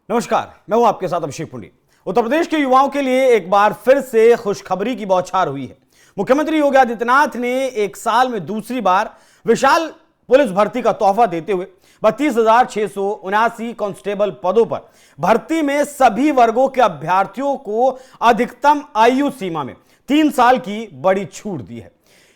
नमस्कार, मैं हूं आपके साथ अभिषेक पुंडी। उत्तर प्रदेश के युवाओं के लिए एक बार फिर से खुशखबरी की बौछार हुई है। मुख्यमंत्री योगी आदित्यनाथ ने एक साल में दूसरी बार विशाल पुलिस भर्ती का तोहफा देते हुए 32,679 कांस्टेबल पदों पर भर्ती में सभी वर्गों के अभ्यर्थियों को अधिकतम आयु सीमा में 3 साल की बड़ी छूट दी है।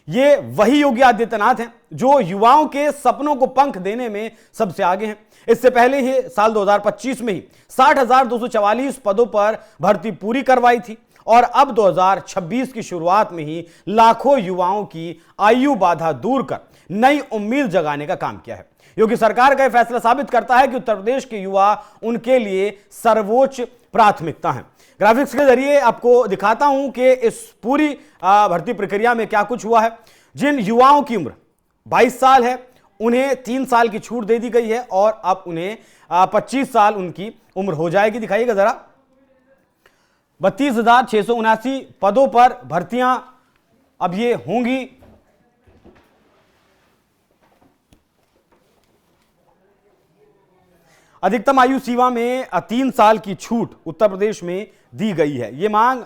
ये वही योगी आदित्यनाथ हैं जो युवाओं के सपनों को पंख देने में सबसे आगे हैं। इससे पहले ही साल 2025 में ही 60,244 पदों पर भर्ती पूरी करवाई थी और अब 2026 की शुरुआत में ही लाखों युवाओं की आयु बाधा दूर कर नई उम्मीद जगाने का काम किया है। योगी सरकार का यह फैसला साबित करता है कि उत्तर प्रदेश के युवा उनके लिए सर्वोच्च प्राथमिकता है। ग्राफिक्स के जरिए आपको दिखाता हूं कि इस पूरी भर्ती प्रक्रिया में क्या कुछ हुआ है। जिन युवाओं की उम्र 22 साल है उन्हें 3 साल की छूट दे दी गई है और अब उन्हें 25 साल उनकी उम्र हो जाएगी। दिखाइएगा जरा। 32,679 पदों पर भर्तियां अब ये होंगी। अधिकतम आयु सीमा में 3 साल की छूट उत्तर प्रदेश में दी गई है। ये मांग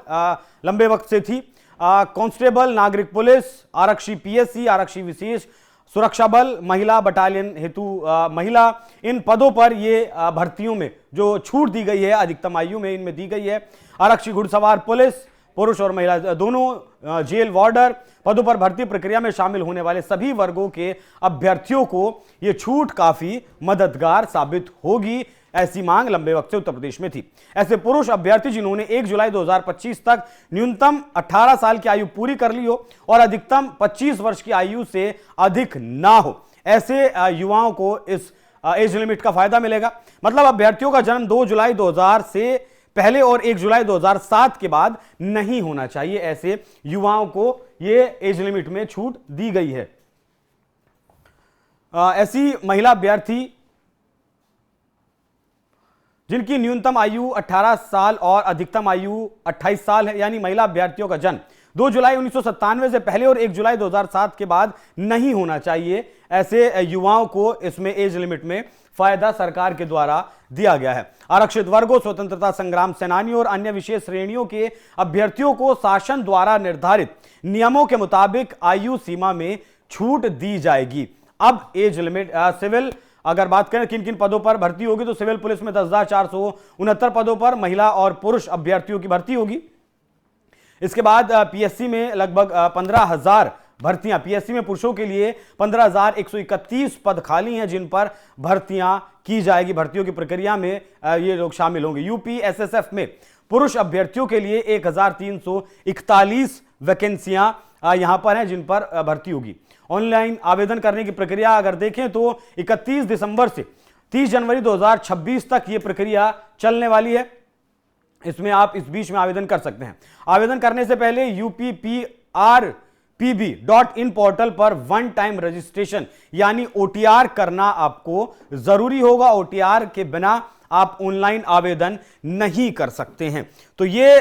लंबे वक्त से थी। कांस्टेबल, नागरिक पुलिस, आरक्षी पीएससी, आरक्षी विशेष सुरक्षा बल, महिला बटालियन हेतु महिला, इन पदों पर ये भर्तियों में जो छूट दी गई है अधिकतम आयु में इनमें दी गई है। आरक्षी घुड़सवार पुलिस, पुरुष और महिला दोनों, जेल वार्डर पदों पर भर्ती प्रक्रिया में शामिल होने वाले सभी वर्गों के अभ्यर्थियों को यह छूट काफी मददगार साबित होगी। ऐसी मांग लंबे वक्त से उत्तर प्रदेश में थी। ऐसे पुरुष अभ्यर्थी जिन्होंने 1 जुलाई 2025 तक न्यूनतम 18 साल की आयु पूरी कर ली हो और अधिकतम 25 वर्ष की आयु से अधिक ना हो, ऐसे युवाओं को इस एज लिमिट का फायदा मिलेगा। मतलब अभ्यर्थियों का जन्म 2 जुलाई 2000 से पहले और 1 जुलाई 2007 के बाद नहीं होना चाहिए। ऐसे युवाओं को यह एज लिमिट में छूट दी गई है। ऐसी महिला अभ्यर्थी जिनकी न्यूनतम आयु 18 साल और अधिकतम आयु 28 साल है, यानी महिला अभ्यर्थियों का जन्म 2 जुलाई 1997 से पहले और 1 जुलाई 2007 के बाद नहीं होना चाहिए। ऐसे युवाओं को इसमें एज लिमिट में फायदा सरकार के द्वारा दिया गया है। आरक्षित वर्गों, स्वतंत्रता संग्राम सेनानियों और अन्य विशेष श्रेणियों के अभ्यर्थियों को शासन द्वारा निर्धारित नियमों के मुताबिक आयु सीमा में छूट दी जाएगी। अब एज लिमिट सिविल, अगर बात करें किन किन पदों पर भर्ती होगी तो सिविल पुलिस में 10,469 पदों पर महिला और पुरुष अभ्यर्थियों की भर्ती होगी। इसके बाद पीएससी में लगभग 15,000 भर्तियां, पीएससी में पुरुषों के लिए 15,131 पद खाली हैं जिन पर भर्तियां की जाएगी। भर्तियों की प्रक्रिया में ये लोग शामिल होंगे। यूपी एसएसएफ में पुरुष अभ्यर्थियों के लिए 1,341 वैकेंसियां यहां पर हैं जिन पर भर्ती होगी। ऑनलाइन आवेदन करने की प्रक्रिया अगर देखें तो 31 दिसंबर से 30 जनवरी 2026 तक यह प्रक्रिया चलने वाली है। इसमें आप इस बीच में आवेदन कर सकते हैं। आवेदन करने से पहले UPPRPB.in पोर्टल पर 1 टाइम रजिस्ट्रेशन यानी OTR करना आपको जरूरी होगा। OTR के बिना आप ऑनलाइन आवेदन नहीं कर सकते हैं। तो ये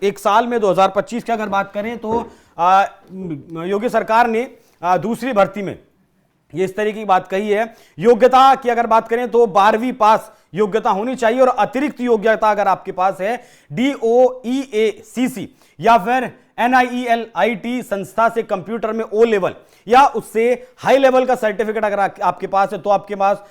एक साल में 2025 की अगर बात करें तो योगी सरकार ने दूसरी भर्ती में ये इस तरीके की बात कही है। योग्यता की अगर बात करें तो 12वीं पास योग्यता होनी चाहिए और अतिरिक्त योग्यता अगर आपके पास है DOEACC या फिर NIELIT संस्था से कंप्यूटर में O लेवल या उससे हाई लेवल का सर्टिफिकेट अगर आपके पास है तो आपके पास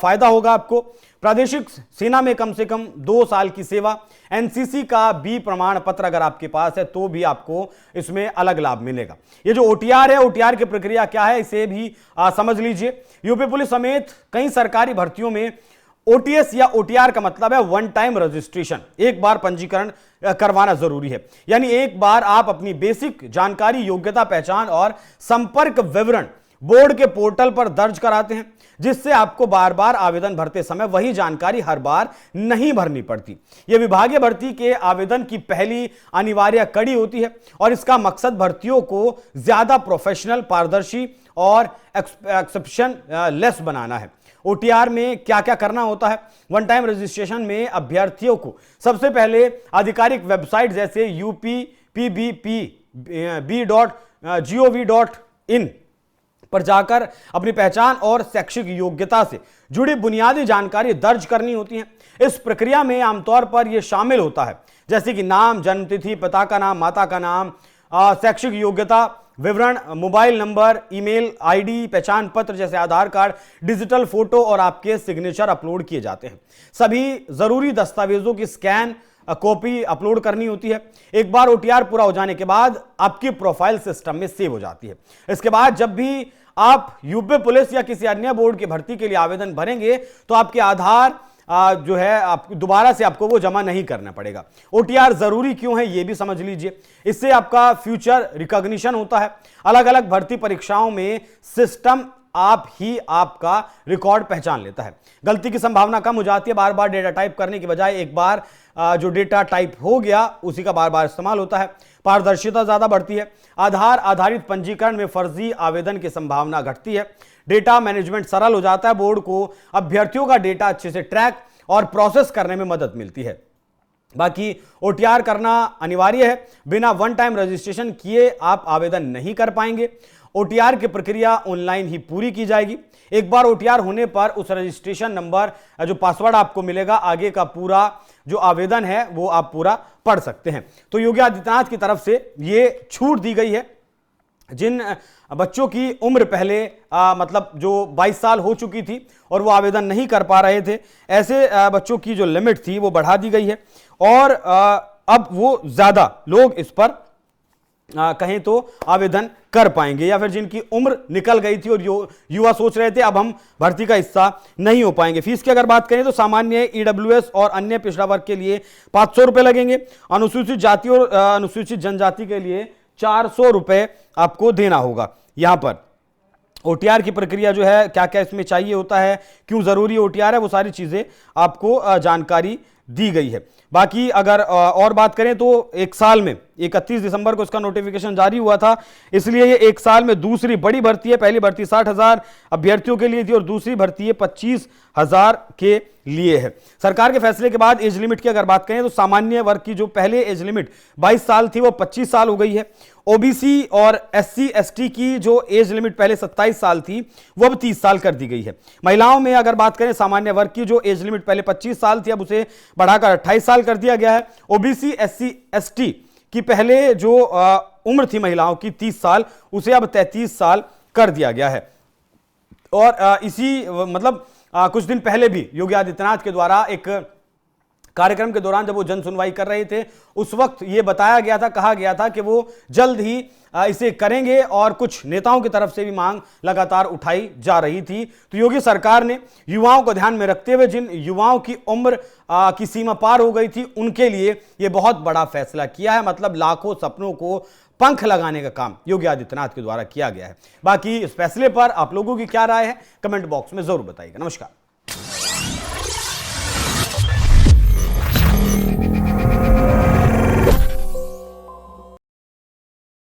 फायदा होगा। आपको प्रादेशिक सेना में कम से कम 2 साल की सेवा, एनसीसी का B प्रमाण पत्र अगर आपके पास है तो भी आपको इसमें अलग लाभ मिलेगा। ये जो OTR है, OTR की प्रक्रिया क्या है इसे भी समझ लीजिए। यूपी पुलिस समेत कई सरकारी भर्तियों में OTS या OTR का मतलब है 1 टाइम रजिस्ट्रेशन, एक बार पंजीकरण करवाना जरूरी है। यानी एक बार आप अपनी बेसिक जानकारी, योग्यता, पहचान और संपर्क विवरण बोर्ड के पोर्टल पर दर्ज कराते हैं जिससे आपको बार बार आवेदन भरते समय वही जानकारी हर बार नहीं भरनी पड़ती। यह विभागीय भर्ती के आवेदन की पहली अनिवार्य कड़ी होती है और इसका मकसद भर्तियों को ज्यादा प्रोफेशनल, पारदर्शी और एक्सेप्शन लेस बनाना है। OTR में क्या क्या करना होता है? 1 टाइम रजिस्ट्रेशन में अभ्यर्थियों को सबसे पहले आधिकारिक वेबसाइट जैसे UPPBP.gov.in पर जाकर अपनी पहचान और शैक्षिक योग्यता से जुड़ी बुनियादी जानकारी दर्ज करनी होती है। इस प्रक्रिया में आमतौर पर यह शामिल होता है जैसे कि नाम, जन्मतिथि, पिता का नाम, माता का नाम, शैक्षिक योग्यता विवरण, मोबाइल नंबर, ईमेल आईडी, पहचान पत्र जैसे आधार कार्ड, डिजिटल फोटो और आपके सिग्नेचर अपलोड किए जाते हैं। सभी जरूरी दस्तावेजों की स्कैन कॉपी अपलोड करनी होती है। एक बार ओटीआर पूरा हो जाने के बाद आपकी प्रोफाइल सिस्टम में सेव हो जाती है। इसके बाद जब भी आप यूपी पुलिस या किसी अन्य बोर्ड की भर्ती के लिए आवेदन भरेंगे तो आपके आधार जो है आप दोबारा से आपको वो जमा नहीं करना पड़ेगा। ओटीआर जरूरी क्यों है ये भी समझ लीजिए। इससे आपका फ्यूचर रिकॉग्निशन होता है। अलग अलग भर्ती परीक्षाओं में सिस्टम आप ही आपका रिकॉर्ड पहचान लेता है। गलती की संभावना कम हो जाती है। बार बार डेटा टाइप करने की बजाय एक बार जो डेटा टाइप हो गया उसी का बार बार इस्तेमाल होता है। पारदर्शिता ज्यादा बढ़ती है। आधार आधारित पंजीकरण में फर्जी आवेदन की संभावना घटती है। डेटा मैनेजमेंट सरल हो जाता है। बोर्ड को अभ्यर्थियों का डेटा अच्छे से ट्रैक और प्रोसेस करने में मदद मिलती है। बाकी ओटीआर करना अनिवार्य है। बिना वन टाइम रजिस्ट्रेशन किए आप आवेदन नहीं कर पाएंगे। ओटीआर की प्रक्रिया ऑनलाइन ही पूरी की जाएगी। एक बार ओटीआर होने पर उस रजिस्ट्रेशन नंबर जो पासवर्ड आपको मिलेगा, आगे का पूरा जो आवेदन है वो आप पूरा पढ़ सकते हैं। तो योगी आदित्यनाथ की तरफ से ये छूट दी गई है। जिन बच्चों की उम्र पहले मतलब जो 22 साल हो चुकी थी और वो आवेदन नहीं कर पा रहे थे, ऐसे बच्चों की जो लिमिट थी वो बढ़ा दी गई है और अब वो ज्यादा लोग इस पर कहें तो आवेदन कर पाएंगे। या फिर जिनकी उम्र निकल गई थी और युवा सोच रहे थे अब हम भर्ती का हिस्सा नहीं हो पाएंगे। फीस की अगर बात करें तो सामान्य, ईडब्ल्यूएस और अन्य पिछड़ा वर्ग के लिए 500 रुपए लगेंगे। अनुसूचित जाति और अनुसूचित जनजाति के लिए 400 रुपए आपको देना होगा। यहां पर ओटीआर की प्रक्रिया जो है, क्या क्या इसमें चाहिए होता है, क्यों जरूरी ओटीआर है, वो सारी चीजें आपको जानकारी दी गई है। बाकी अगर और बात करें तो एक साल में 31 दिसंबर को इसका नोटिफिकेशन जारी हुआ था, इसलिए ये एक साल में दूसरी बड़ी भर्ती है। पहली भर्ती 60,000 अभ्यर्थियों के लिए थी और दूसरी भर्ती है 25,000 के लिए है। सरकार के फैसले के बाद एज लिमिट की अगर बात करें तो सामान्य वर्ग की जो पहले एज लिमिट 22 साल थी वो 25 साल हो गई है। ओबीसी और एससी एसटी की जो एज लिमिट पहले 27 साल थी वो अब 30 साल कर दी गई है। महिलाओं में अगर बात करें, सामान्य वर्ग की जो एज लिमिट पहले 25 साल थी अब उसे बढ़ाकर 28 साल कर दिया गया है। ओबीसी एससी एसटी की पहले जो उम्र थी महिलाओं की 30 साल, उसे अब 33 साल कर दिया गया है। और इसी मतलब कुछ दिन पहले भी योगी आदित्यनाथ के द्वारा एक कार्यक्रम के दौरान जब वो जन सुनवाई कर रहे थे उस वक्त ये बताया गया था, कहा गया था कि वो जल्द ही इसे करेंगे और कुछ नेताओं की तरफ से भी मांग लगातार उठाई जा रही थी। तो योगी सरकार ने युवाओं को ध्यान में रखते हुए जिन युवाओं की उम्र की सीमा पार हो गई थी उनके लिए ये बहुत बड़ा फैसला किया है। मतलब लाखों सपनों को पंख लगाने का काम योगी आदित्यनाथ के द्वारा किया गया है। बाकी इस फैसले पर आप लोगों की क्या राय है कमेंट बॉक्स में जरूर बताइएगा। नमस्कार।